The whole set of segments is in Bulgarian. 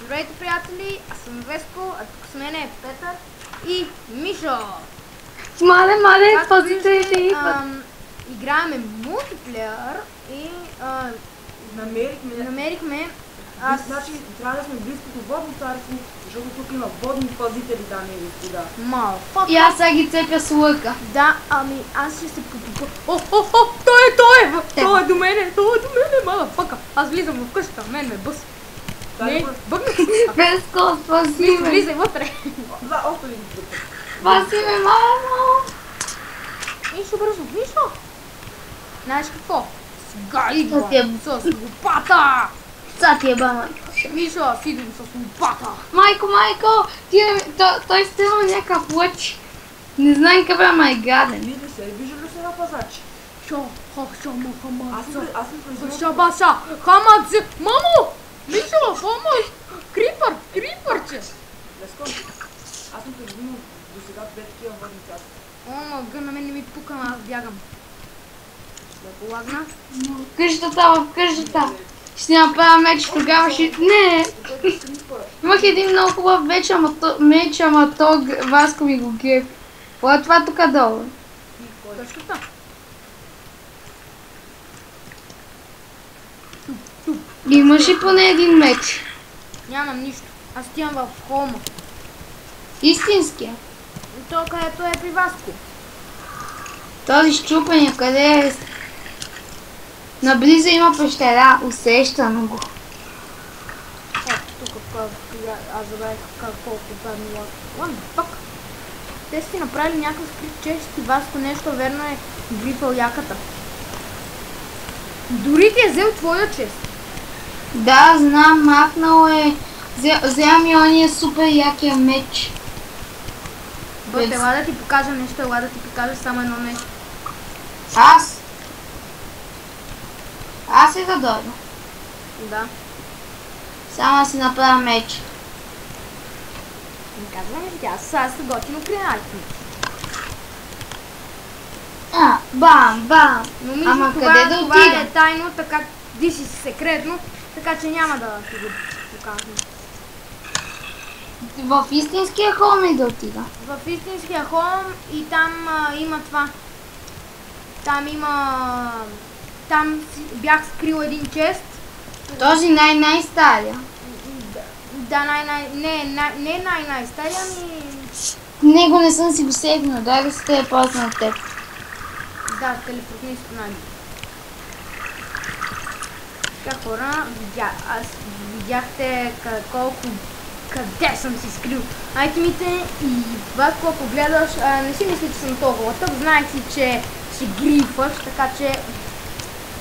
Здравейте, приятели, аз съм Веско, а тук с мен е Петър и Мишо. Мале, пазите се. Играеме мултиплеер и намерихме. Значи трябва да сме близко до водно царство, защото тук има водни пазители, дами и господа. И аз сега ги цепя с лъка. Да, ами аз ще се потупа. Той е до мене, малафака. Аз влизам в къщата, мен ме бъс. Не, бъгнах се. Веско, спаси ме. Влизай вътре. Още ли ги тук? Спаси ме, мамо. Мишо, бързо, Мишо. Знаеш какво? Сега идвам с лопата. Са ти е бама. Мишо, аз идвам с лопата. Майко, той става някакъв лъч. Не знам къде, ама е гаден. Вижда ли се на пазач? Аз съм производител. Хамадзе, мамо! Мишо, помощ! Крипърче! Леско, аз съм производител до сега 2 такива водни царства. О, на мен не ми пука, аз бягам. Да полагна. В къщата. Ще направя меч, тогава ще... Не! Имах един много хубав меч, ама то Васко ми го греб. Кое това тук долу? Къщата? Имаш ли поне един меч? Нямам нищо. Аз отивам в холма. Истинския? То където е при Васко. Този щупения, къде е? Наблизо има пещера, усещам го. Ето тук, аз забравих колко падни лак. Те си направили някакъв скрит чест и Васко нещо верно е грипал яката. Дори ти е взел твоя чест. Да, знам, махнал е. Взема ми ония супер якия меч. Ела да ти покажа нещо, ела да ти покажа само едно нещо. Аз и да дойда. Да. Само си направя меч. Не казвам ли тя, аз се готино креативно. Бам. Но Ама мисля, къде да това отида? е тайно, така диси секретно, така че няма да ти го покажем. В истинския холм и да отида. В истинския холм и там има това. Там бях скрил един чест. Този най-стария. Да, не най-стария, ами... Него не съм си го седнал, дай да се телепортна от теб. Да, телепортни с Конади. Така хора, видяхте къде съм си скрил айтемите и вас, когато гледаш, не си мисли, че съм толкова тъп, знаех си, че ще грифаш, така че...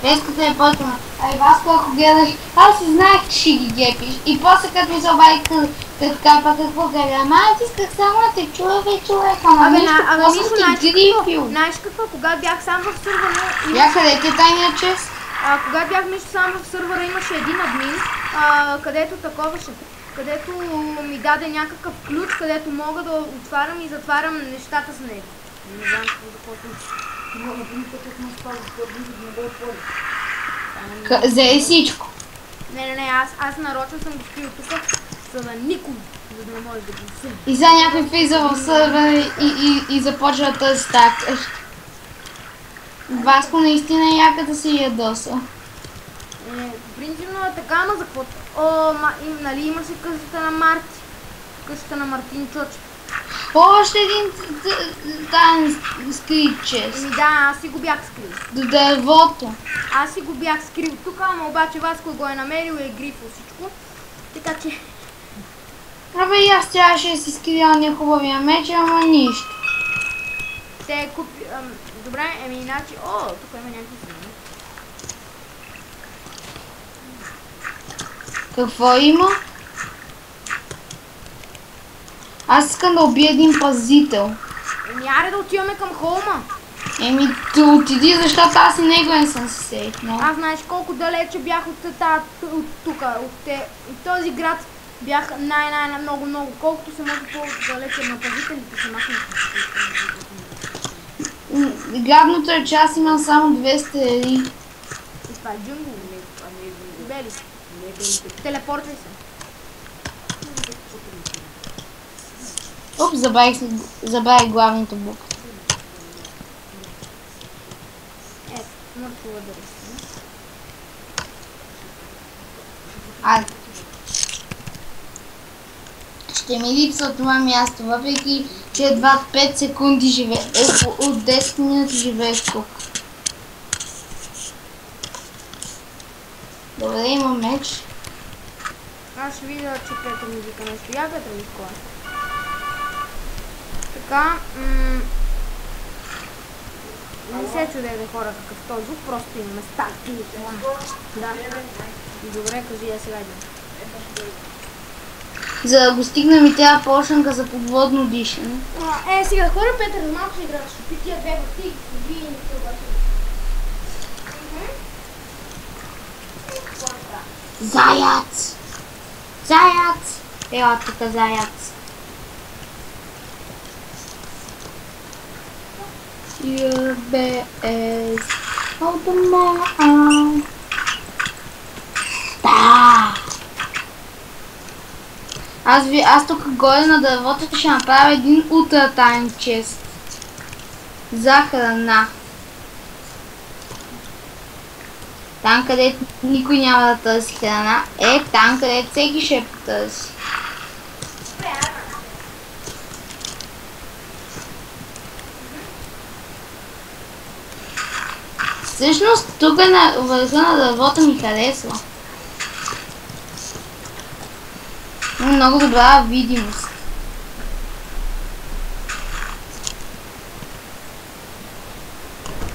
Веската е пътна. Вас, когато гледаш, аз си знаех, че ще ги гепиш. И после като ми се обади какво гледа, ама аз исках само да те чуя, човек, ама нищо, просто ти грифил. Знаеш какво, когато бях сам в сървъра... Я къде ти е тайния чест? Когато бях нищо сам в сървъра, имаше един админ, където таковаше. Където ми даде някакъв ключ, където мога да отварям и затварям нещата с него. Не знам какво случи. Взе всичко. Не, аз нарочно съм го скрил тук, за да никой, за да не може да го вземе. И сега някой влиза в сървъра и започва да търси тази къща. Васко наистина яката си ядоса. Принципно е така, ама за какво? Нали имаш и къщата на Марти. Къщата на Мартин Чочев. Още един таен скрит чест. Да, аз си го бях скрил. До дървото. Аз си го бях скрил тук, ама обаче Васко го е намерил и е грифал всичко. Така че... Абе и аз трябваше да си скрия ония хубавия меч, ама нищо. Те купи... Добре, иначе... Тук има някакви земи. Какво има? Аз искам да убия един пазител. Аре да отиваме към холма. Да отиди, защото аз и него не съм се сетнал. Аз знаеш колко далече бях от тук, от този град бях много, колкото се може по-далече на пазителите си махам. Гадното е, че аз имам само 200 ери. И това е джунгл, не е джунгл. Бели. Телепортвай се. Оп, забравих главните букви. Мъртвова да рисува. Ще ми липсва това място, въпреки че едва 5 секунди живее. От 10 минути живееш тук. Добре, имам меч. Аз ще видя, че Петър ми вика нещо. Я Петър ми кола. Така, не се чудете хора какъв този звук, просто имаме старти. Да. Добре, кажи я сега идем. За да го стигнем и трябва почнанка за подводно дишане. Сега хора, Петър, за малко ще играеш. Ще пи тия две върти и вие не се обаче. Заяц! Заяц! Ела тук заяц. Your best of the man. Да! Аз тук горе на дървото ще направя един ултратайн чест. За храна. Там, където никой няма да търси храна, там, където всеки ще потърси. Всъщност, тук на върха на дървото ми харесва. Много добра видимост.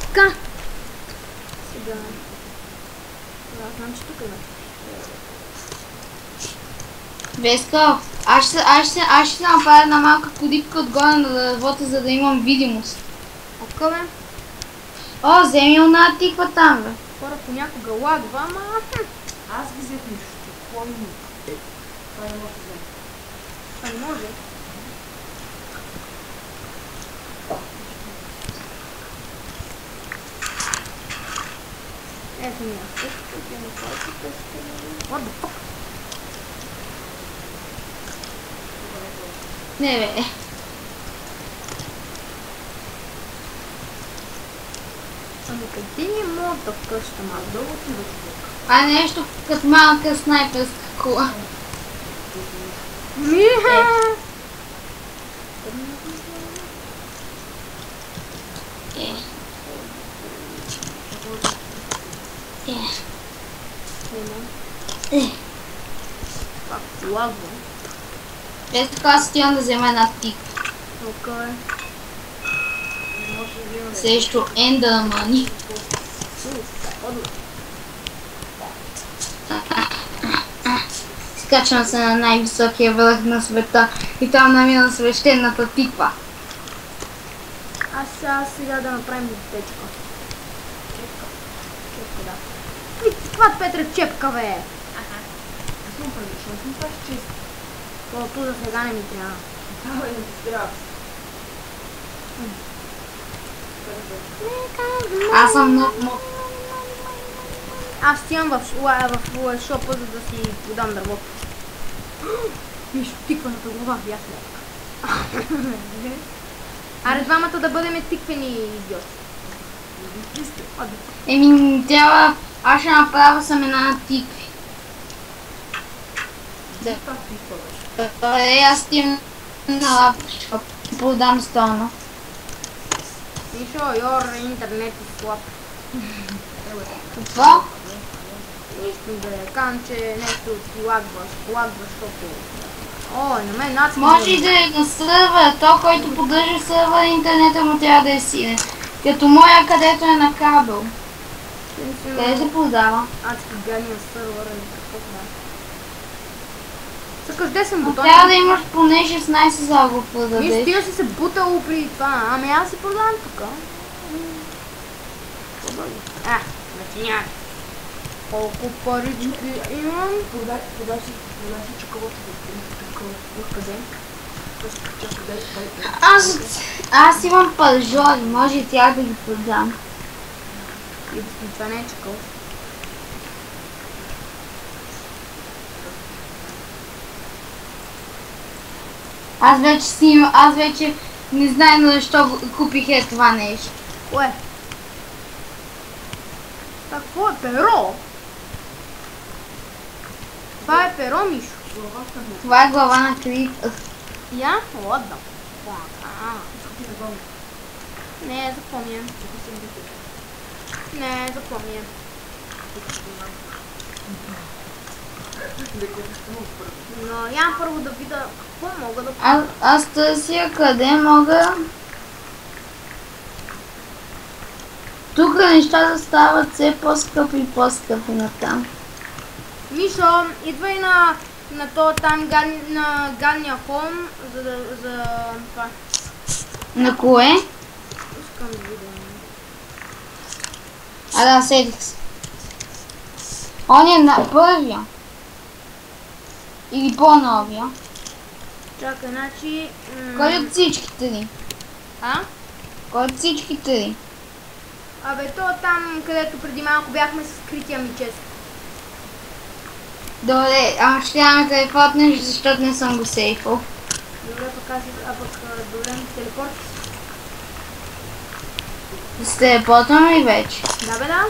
Така. Сега. Аз знам, че тук има. Веска, аз ще направя една малка колипка отгоре на дървото, за да имам видимост. Ока бе? О, вземи една тиква там, бе. Хора понякога лагва, ама... Аз ви взех нищо. Какво има? Това не може да вземе. Това не може. Ето ми аз тук. What the fuck? Не, бе. Ами къде ни е моята къща, ма? Дълго ти да човек. А нещо като малка снайперска кола. Миха! Пак лагва. Без така аз стоям да взема една тиква. Окей. Срещу ендърмани. Скачвам се на най-високия връх на света и там намирам свещената тиква. Аз сега да направим печка. Чепка, да. Каква Петре чепка, бе? Аз съм предишно, аз съм това чест. Колото за сега не ми трябва. Това не ти трябва. Аз съм много... Аз стигам в шопа, за да си подам дървото. Виж, тикваната глава, ясно. Аре, двамата да бъдем тиквени, идиоти. Еми, трябва... Аз ще направя семена тикви. Добре, аз стигам на лапчка. Продам стона. Мишо, йор, интернет е слаб. Какво? Нищо да е канче, нещо ти лагваш, защото... Ой, на мен над... Може и да е на сървър, то, който поддържа сървър, интернета му трябва да е силен. Като моя, където е на кабел. Къде се продава? Адски гадни на сървъра или какво това. Съкаш 10 бутони. Трябва да имаш поне 16 за да го продадеш. Виж, ти да си се бутало преди това. Ами аз си продавам тук. Начиняй. Колко парички имам? Продай си чоколата в къде? Аз имам пържоли, може и тях да ги продам. И това не е чоколад. Аз вече не знам защо купих това нещо. Кое? Какво е перо? Това е перо, Мишо. Това е глава на Крипър. Я? Ладно. Не, запомням. Не, запомням. Но я първо да видя какво мога да правя. Аз търся къде мога. Тук нещата стават все по-скъпи и по-скъпи натам. Мишо, идвай на то там на гадния холм, за това. На кое? Искам да видя. Да, седих се. Он е на първия. Или по-новия. Чакай, значи... Кой от всички три? А? Кой от всички три? Абе, то там, където преди малко бяхме с скрития мичес. Добре, ама ще трябва да телефотнеш, защото не съм го сейфал. Добре, пък добре, телепорт. Да се телепортвам ли вече? Да, бе, да.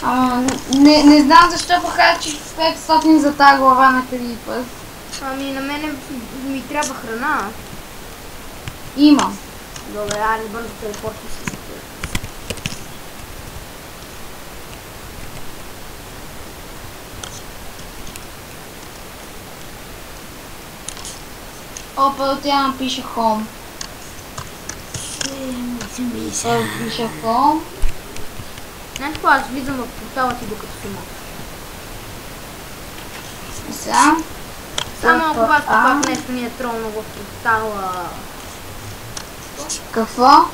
Ама не знам защо похарчих 500 за тази глава на Крипър. Ами на мене ми трябва храна. Имам. Добре, айде бързо телепорти си. Първо трябва да напиша home. Първо пиша home. Знаеш какво, аз влизам в портала ти докато си мога. Сега. Само ако вас пак нещо ни е тролно в портала. Какво?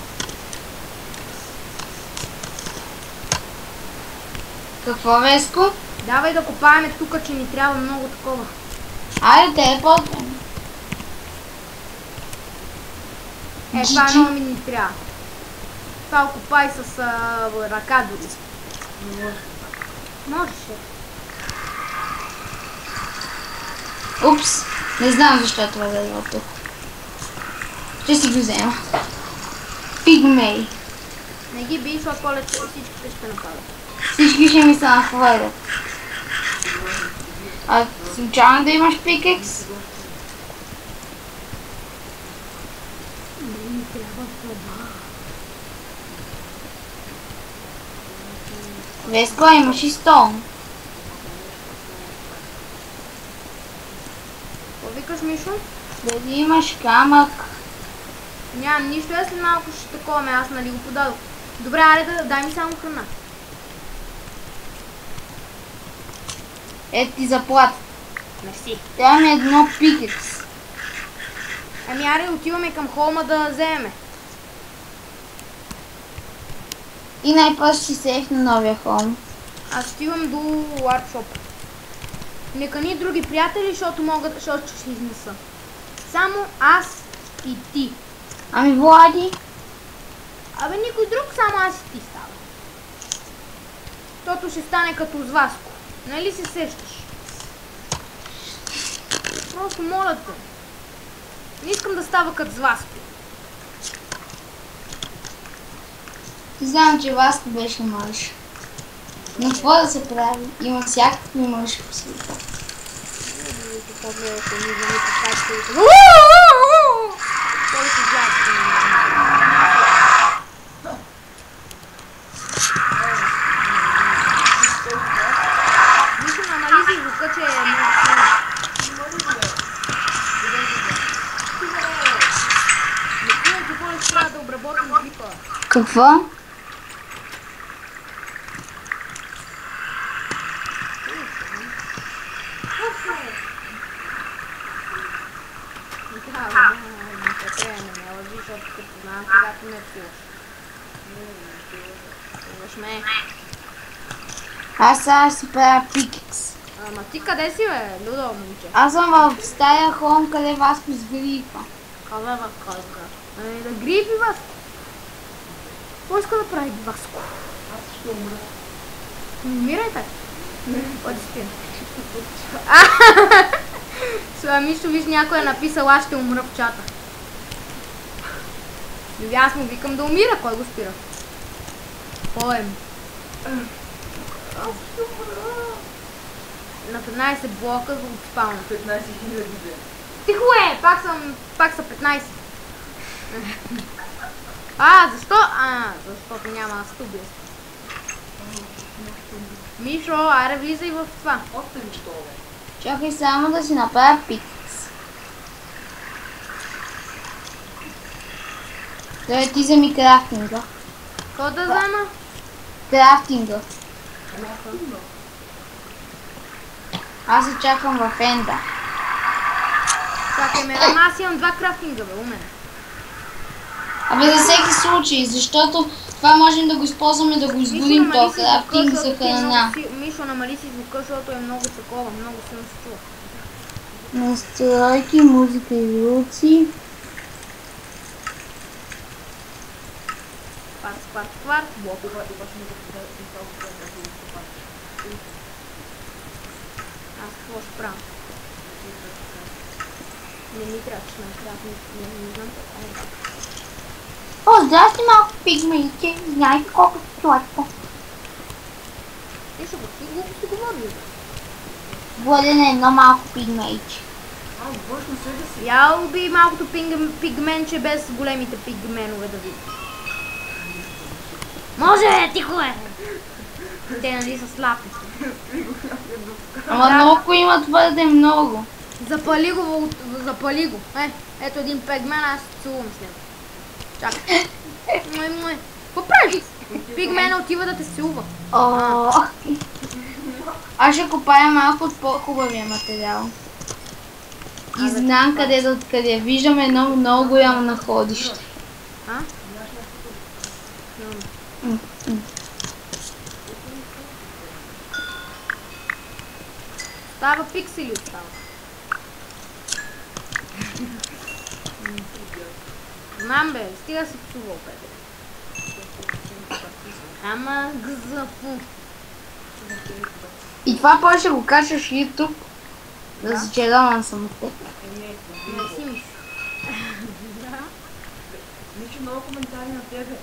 Какво, Веско? Давай да копаеме тук, че ни трябва много такова. Айде, телепортваме. Това много ми ни трябва. Това копай с ръка дори. Можеше. Упс, не знам защо това да е тук. Ще си го взема. Пигмей. Не ги би, защото по-лесно всичките ще нападат. Всички ще ми се нахвърлят. А случайно да имаш пикекс? Не ми трябва това. Веско, имаш и стол. Какво викаш, Мишо? Дали имаш камък? Нямам нищо, аз след малко ще таковаме, аз нали го подадох. Добре, айде дай ми само храна. Ето ти заплата. Мерси. Трябва ми едно пикекс. Ами аре, отиваме към холма да вземем. И най-после ще сейф на новия холм. Аз отивам до Warpshop. Не кани други приятели, защото ще изнеса. Само аз и ти. Ами Влади? Абе никой друг, само аз и ти става. Тото ще стане като с Васко. Нали се сещаш? Просто моля те. Не искам да става като с Васко. Знам, че Васко беше мъж. Но какво да се прави? Има всякакви мъжи по света. Мисля, намали си звука, че е много силно. Трябва да обработим клипа. Какво? Аз сега си правя пикекс. Ама ти къде си, бе, Людо, момиче? Аз съм в стая холм, къде Васко сгрифа. Къде Васко? Да грифи Васко. Какво иска да прави Васко? Аз ще умра. Не умирай так. Не. Ходи спи. Мишо, виж, някой е написал, аз ще умра в чата. И аз му викам да умира, кой го спира? Поем. На 15 блока от спална. 15 000 ден. Тихо е, пак са 15. Защо? Защото няма студия. Мишо, аре влизай в това. Още нищо, бе. Чакай само да си направя пикс. Той ти вземи крафтинга. Какво да взема? Крафтинга. Аз се чакам в енда. Чакай ме, аз имам 2 крафтинга, бе, умен. Абе за всеки случай, защото това можем да го използваме да го изгорим то крафтинг за храна. Мишо, намали си звука, защото е много такова, много силно се чува. Настройки, музика и звуци. Кварт. Блоко, обаче не го Аз какво ще правя? Не ми трябва, че ме трябва, не знам какво. О, здрасти малко пигмеите, знаете колко сладко. Мишо, какви глупости говори? Владен е едно малко пигмейче. външно следа си. Я уби малкото пигменче без големите пигменове да види. Може, тихо е! Те нали са слапи. Ама много има твърде много. Запали го. Ето един пигмен, аз се целувам с него. Чакай. Какво правиш? Пигмена отива да те целува. Аз ще копая малко от по-хубавия материал. И знам къде виждам едно много голямо находище. Става пиксели остава. Знам бе, стига си псувал, бе. Ама гзафу. И това после ще го качаш в YouTube. Да се червам съм от теб. Не си мисля. Мичо, много коментари на тебе.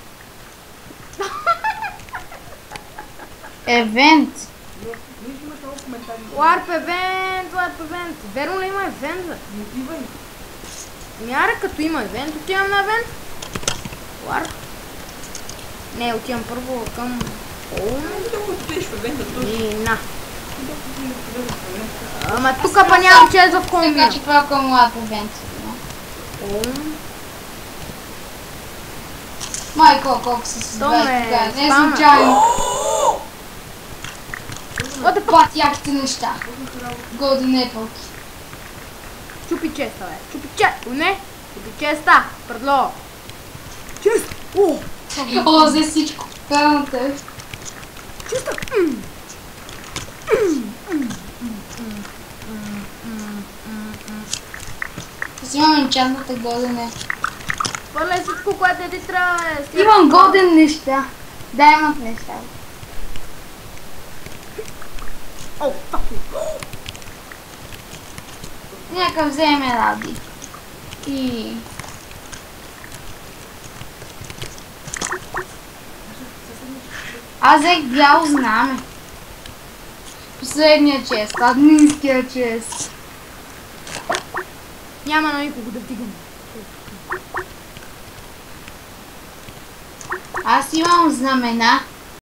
Евент. Виж, имаш много коментари. Ларп евент. Верно ли има евент, бе? Не отивай. Мяра, като има евент, отивам на евент. Ларп. Не, отивам първо към... Да го отидеш в евента точно. И на. Ама тука па нямам чест в колумбия. Така че това към лап евент. Майко, колко се създават така. Не случайно. What the fuck, яките неща. Golden Apple. Чупи честа, бе. Чупи честа. Предло. Чест. О, взе всичко. Карам те. Честа. Аз имам енчантната Golden Apple. Хвърляй всичко, което ти трябва, бе. Имам Golden неща. Да, имах неща. О, fuck. Нека вземе ради. И... Аз взех бяло знаме. Последния чест, админския чест. Няма на никого да вдигам. Аз имам знамена.